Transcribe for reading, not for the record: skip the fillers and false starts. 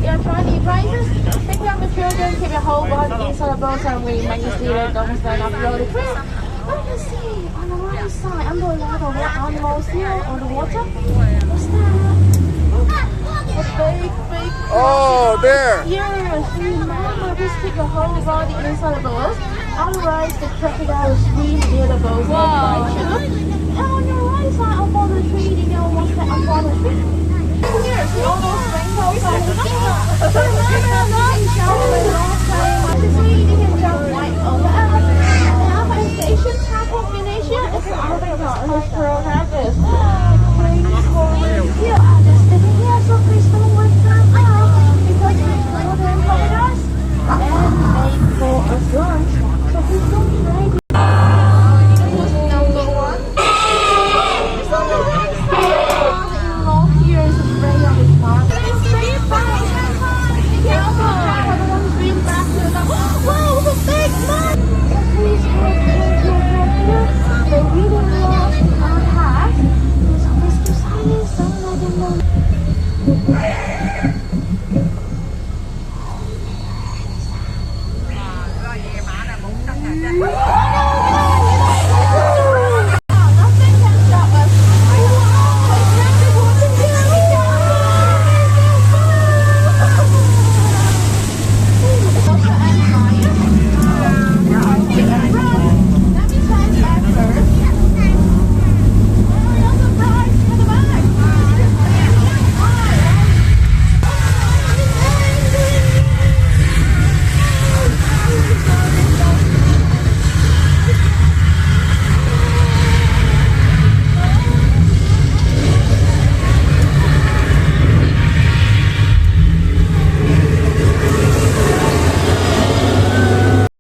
Yeah, try the prizes. Take care of the children, keep your whole body inside the boat and we make you see the don't stand up below the crib. But you see, on the right side, under a lot of animals here on the water. What's that? A big Oh, there. yes, remember, just keep your whole body inside the boat. Otherwise, the crocodile will swim near the boat and bite you. And on your right side, up on the tree, you know what's that up on the tree? Here, see all those rainbows?